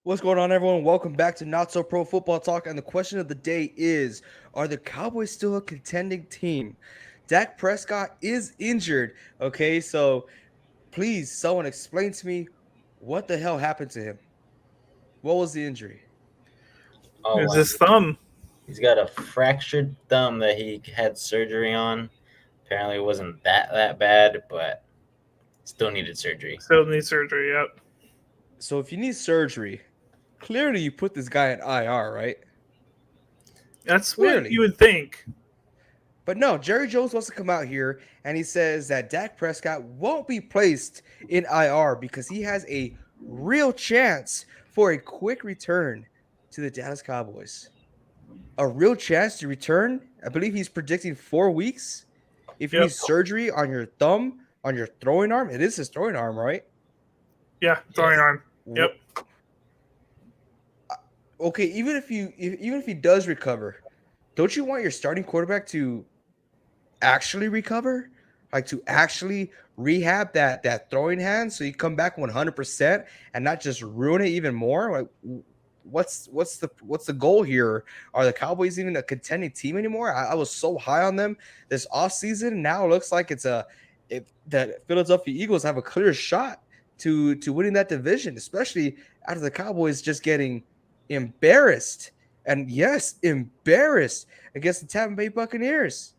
What's going on, everyone? Welcome back to Not So Pro Football Talk. And the question of the day is: are the Cowboys still a contending team? Dak Prescott is injured. Okay, so please, someone explain to me what the hell happened to him. What was the injury? Oh Is my his thumb. He's got a fractured thumb that he had surgery on. Apparently, it wasn't that bad, but still needed surgery. Still needs surgery. Yep. So, if you need surgery, clearly you put this guy in IR, right? That's what you Clearly. would think. But no, Jerry Jones wants to come out here and he says that Dak Prescott won't be placed in IR because he has a real chance for a quick return to the Dallas Cowboys. A real chance to return. I believe he's predicting 4 weeks. If you need Yep. surgery on your thumb, on your throwing arm, it is his throwing arm, right? Yeah. Throwing Yes. arm. Yep. Okay, even if he does recover, don't you want your starting quarterback to actually recover, like to actually rehab that throwing hand, so you come back 100% and not just ruin it even more? Like, what's the goal here? Are the Cowboys even a contending team anymore? I was so high on them this offseason. Now it looks like if the Philadelphia Eagles have a clear shot to winning that division, especially after the Cowboys just getting embarrassed, and yes, embarrassed against the Tampa Bay Buccaneers.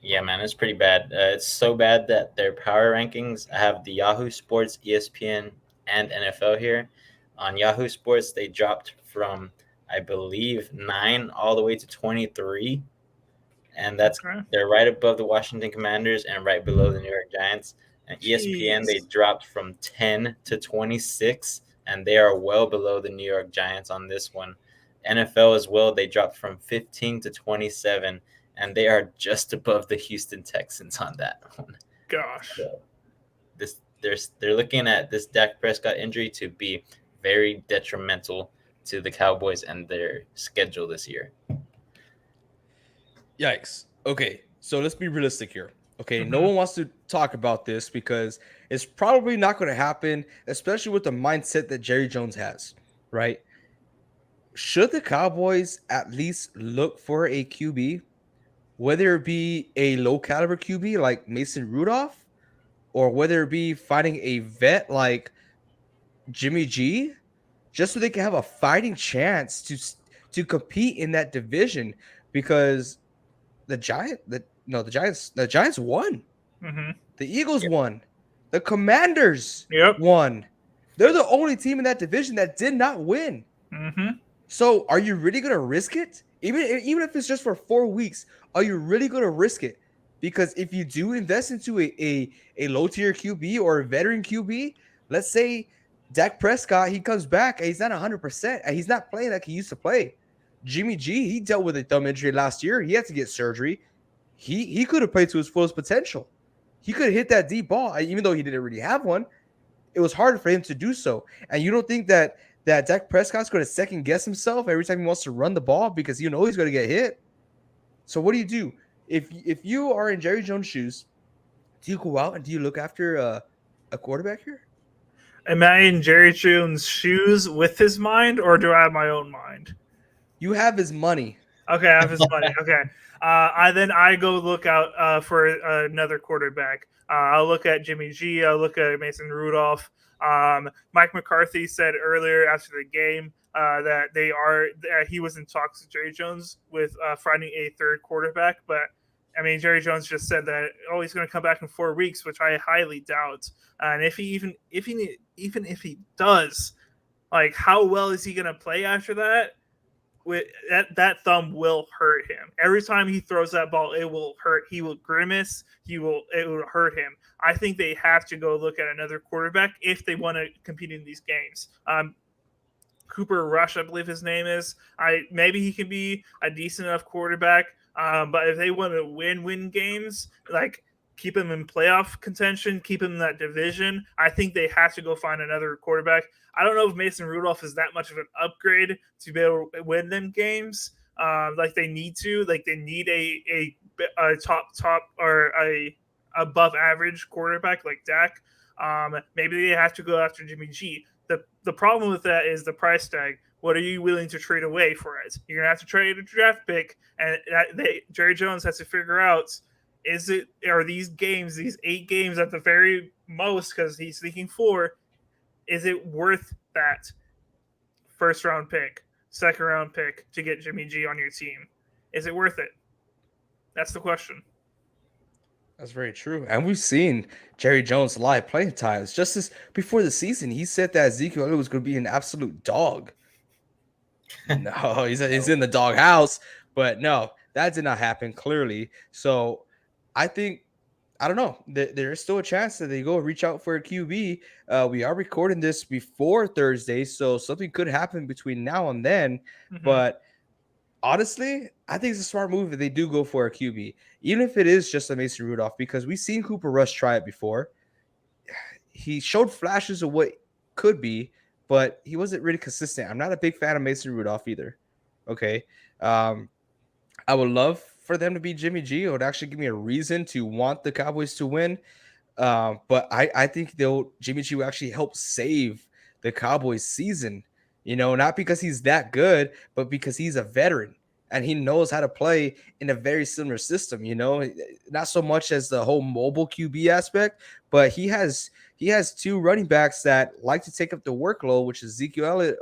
Yeah, man, it's pretty bad. It's so bad that their power rankings have the Yahoo Sports, ESPN, and NFL here. On Yahoo Sports, they dropped from, I believe, 9 all the way to 23. And Okay. they're right above the Washington Commanders and right below the New York Giants. And ESPN, they Jeez. dropped from 10 to 26, and they are well below the New York Giants on this one. NFL as well, they dropped from 15 to 27, and they are just above the Houston Texans on that one. Gosh. So they're looking at this Dak Prescott injury to be very detrimental to the Cowboys and their schedule this year. Yikes. Okay, so let's be realistic here. Okay, no Hmm. one wants to talk about this because it's probably not going to happen, especially with the mindset that Jerry Jones has, right? Should the Cowboys at least look for a QB, whether it be a low caliber QB like Mason Rudolph, or whether it be finding a vet like Jimmy G, just so they can have a fighting chance to compete in that division? Because the Giants won. Hmm. The Eagles won. The Commanders Yep. won. They're the only team in that division that did not win. Hmm. So are you really gonna risk it? Even if it's just for 4 weeks, are you really gonna risk it? Because if you do invest into a low tier QB or a veteran QB, let's say Dak Prescott, he comes back and he's not 100% and he's not playing like he used to play. Jimmy G, he dealt with a thumb injury last year. He had to get surgery. He could have played to his fullest potential. He could have hit that deep ball, even though he didn't really have one. It was hard for him to do so. And you don't think that Dak Prescott's going to second guess himself every time he wants to run the ball because you know he's going to get hit? So what do? If you are in Jerry Jones' shoes, do you go out and do you look after a quarterback here? Am I in Jerry Jones' shoes with his mind, or do I have my own mind? You have his money. Okay, I have his money. Okay. I go look out for another quarterback. I'll look at Jimmy G. I'll look at Mason Rudolph. Mike McCarthy said earlier after the game that he was in talks with Jerry Jones with finding a third quarterback, but I mean Jerry Jones just said that he's going to come back in 4 weeks, which I highly doubt. And even if he does, like how well is he going to play after that? With that thumb will hurt him. Every time he throws that ball, it will hurt. He will grimace. It will hurt him. I think they have to go look at another quarterback if they want to compete in these games. Cooper Rush, I believe his name is. Maybe he can be a decent enough quarterback. But if they want to win games, like keep him in playoff contention, keep him in that division, I think they have to go find another quarterback. I don't know if Mason Rudolph is that much of an upgrade to be able to win them games. Like they need to, like they need a top or a above average quarterback like Dak. Maybe they have to go after Jimmy G. The problem with that is the price tag. What are you willing to trade away for it? You're gonna have to trade a draft pick, and Jerry Jones has to figure out: are these games, these 8 games at the very most, because he's thinking 4, is it worth that first round pick, second round pick to get Jimmy G on your team? Is it worth it? That's the question. That's very true. And we've seen Jerry Jones live playing times. Just as before the season, he said that Ezekiel Elliott was going to be an absolute dog. No, he's in the doghouse. But no, that did not happen clearly. So I think, I don't know. There is still a chance that they go reach out for a QB. We are recording this before Thursday, so something could happen between now and then. Mm-hmm. But honestly, I think it's a smart move if they do go for a QB, even if it is just a Mason Rudolph, because we've seen Cooper Rush try it before. He showed flashes of what could be, but he wasn't really consistent. I'm not a big fan of Mason Rudolph either. Okay. I would love for them to be Jimmy G. It would actually give me a reason to want the Cowboys to win. But I think Jimmy G will actually help save the Cowboys season, not because he's that good, but because he's a veteran and he knows how to play in a very similar system, not so much as the whole mobile QB aspect, but he has 2 running backs that like to take up the workload, which is Ezekiel Elliott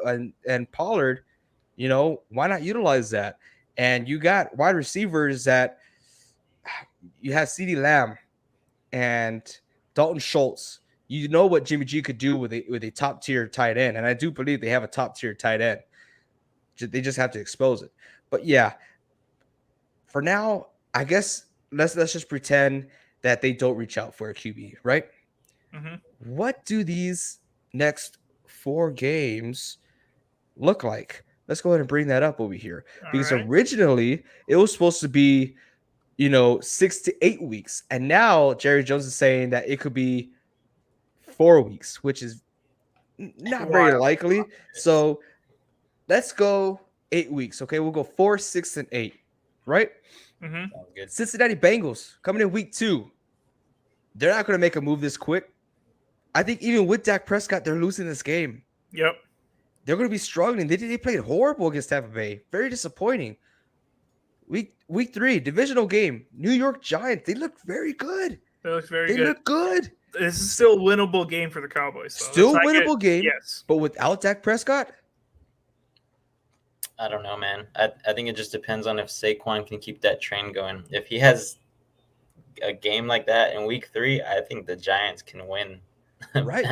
and Pollard. Why not utilize that? And you got wide receivers that you have CeeDee Lamb and Dalton Schultz. You know what Jimmy G could do with a top tier tight end, and I do believe they have a top tier tight end. They just have to expose it. But yeah, for now, I guess let's just pretend that they don't reach out for a QB, right? Mm-hmm. What do these next 4 games look like? Let's go ahead and bring that up over here, because originally it was supposed to be 6 to 8 weeks. And now Jerry Jones is saying that it could be 4 weeks, which is not very likely. So let's go 8 weeks. Okay. We'll go 4, 6, and 8. Right. Mm-hmm. Cincinnati Bengals coming in week 2. They're not going to make a move this quick. I think even with Dak Prescott, they're losing this game. Yep. They're going to be struggling. They played horrible against Tampa Bay. Very disappointing. Week 3, divisional game. New York Giants. They look very good. They They look good. This is still a winnable game for the Cowboys. So still winnable game. Yes. But without Dak Prescott? I don't know, man. I think it just depends on if Saquon can keep that train going. If he has a game like that in week 3, I think the Giants can win. Right.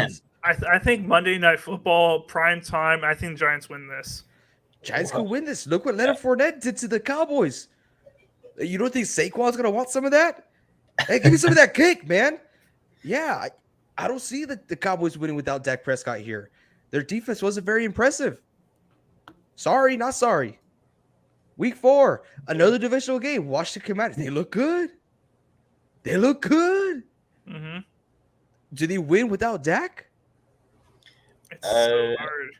I think Monday Night Football, prime time, I think Giants win this. Giants could win this. Look what Leonard Fournette did to the Cowboys. You don't think Saquon's going to want some of that? Hey, give me some of that cake, man. Yeah, I don't see the Cowboys winning without Dak Prescott here. Their defense wasn't very impressive. Sorry, not sorry. Week 4, another divisional game. Washington Commanders. They look good. They look good. Mm-hmm. Do they win without Dak? It's so hard.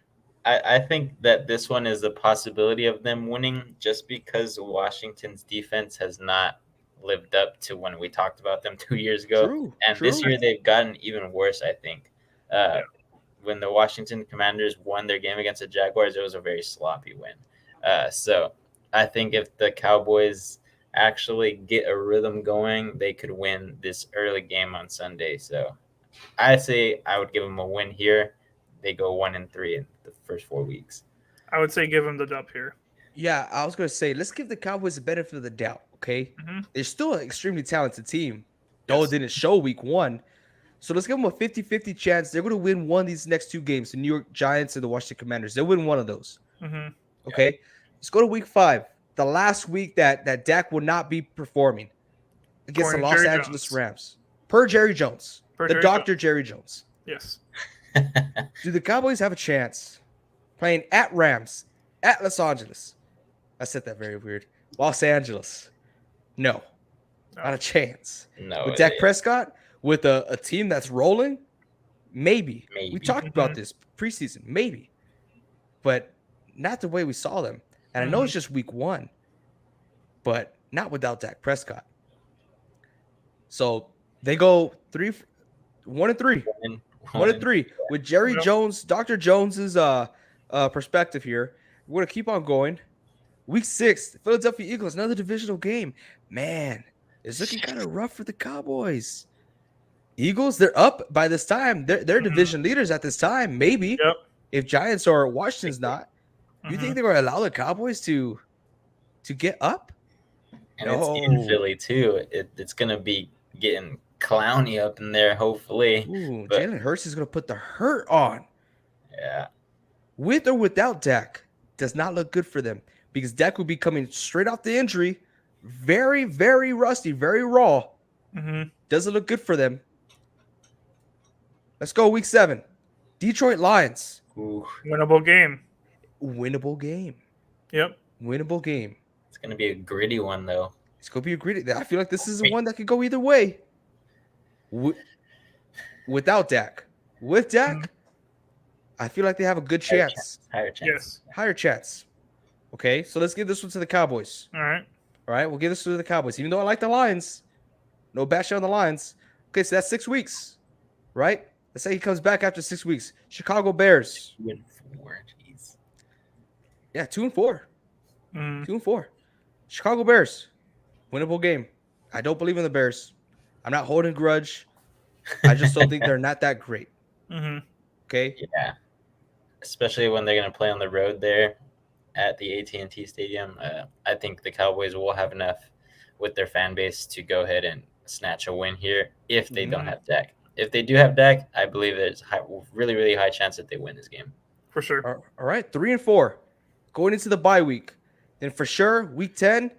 I think that this one is a possibility of them winning just because Washington's defense has not lived up to when we talked about them 2 years ago. This year they've gotten even worse, I think. When the Washington Commanders won their game against the Jaguars, it was a very sloppy win. So I think if the Cowboys actually get a rhythm going, they could win this early game on Sunday. So I say I would give them a win here. They go 1-3 in the first 4 weeks. I would say give them the dub here. Yeah, I was going to say, let's give the Cowboys the benefit of the doubt, okay? Mm-hmm. They're still an extremely talented team, though it didn't show week 1. So let's give them a 50-50 chance. They're going to win one of these next 2 games, the New York Giants and the Washington Commanders. They'll win one of those. Mm-hmm. Okay? Let's go to week 5, the last week that Dak will not be performing against the Los Angeles Rams. Per Jerry Jones. Dr. Jerry Jones. Yes. Do the Cowboys have a chance playing at Rams, at Los Angeles? I said that very weird. Los Angeles. No. Not a chance. No. With Dak Prescott, with a team that's rolling, maybe. We talked about this preseason. Maybe. But not the way we saw them. And I know it's just week 1, but not without Dak Prescott. So they go 1-3. 1-3 with Jerry Yep. Jones, Dr. Jones's perspective here. We're gonna keep on going. Week 6, Philadelphia Eagles, another divisional game. Man, it's looking kind of rough for the Cowboys. Eagles, they're up by this time. They're Mhm. division leaders at this time. Maybe Yep. if Giants or Washington's not. You think Mhm. they're gonna allow the Cowboys to get up? And it's in No. Philly too. It's gonna be getting clowny up in there, hopefully. Ooh, But Jalen Hurts is gonna put the hurt on. yeah, With or without Dak, does not look good for them because Dak will be coming straight off the injury, very, very rusty, very raw. Mhm. Doesn't look good for them. Let's go week 7. Detroit Lions. ooh, Winnable game. Winnable game. Yep. Winnable game. it's gonna be a gritty one though. It's gonna be a great. I feel like this is one that could go either way. Without Dak. With Dak, I feel like they have a good chance. Higher chance. Yes. Higher chance. Okay, so let's give this one to the Cowboys. All right. All right, we'll give this to the Cowboys. Even though I like the Lions, no bash on the Lions. Okay, so that's 6 weeks, right? Let's say he comes back after 6 weeks. Chicago Bears. 2-4, jeez. Yeah, 2-4. Mhm. 2-4. Chicago Bears. Winnable game. I don't believe in the Bears. I'm not holding a grudge. I just don't think they're not that great. Mhm. Okay. Yeah, especially when they're gonna play on the road there at the AT&T Stadium. I think the Cowboys will have enough with their fan base to go ahead and snatch a win here if they don't Mhm. have Dak. If they do have Dak, I believe there's really, really high chance that they win this game. For sure. All right. 3-4. Going into the bye week. Then for sure, week 10,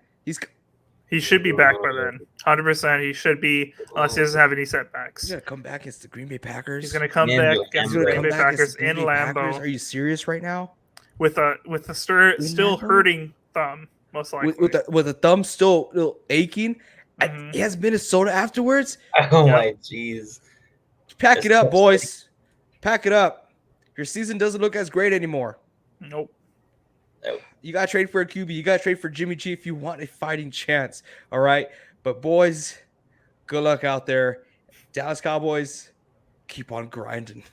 He should be back by then. 100%. He should be, unless he doesn't have any setbacks. he's gonna come back against the Green Bay Packers. He's going to come In back Lambeau. against He's the gonna Green come Bay back against Packers the Green in Bay Packers. Lambeau Are you serious right now? with a still Lambeau? hurting thumb, most likely. With the thumb still aching. Mhm. He has Minnesota afterwards. Oh Yep. my jeez. Pack That's it up, tough boys. Pack it up. Your season doesn't look as great anymore. Nope. You got to trade for a QB. You got to trade for Jimmy G if you want a fighting chance. All right. But, boys, good luck out there. Dallas Cowboys, keep on grinding.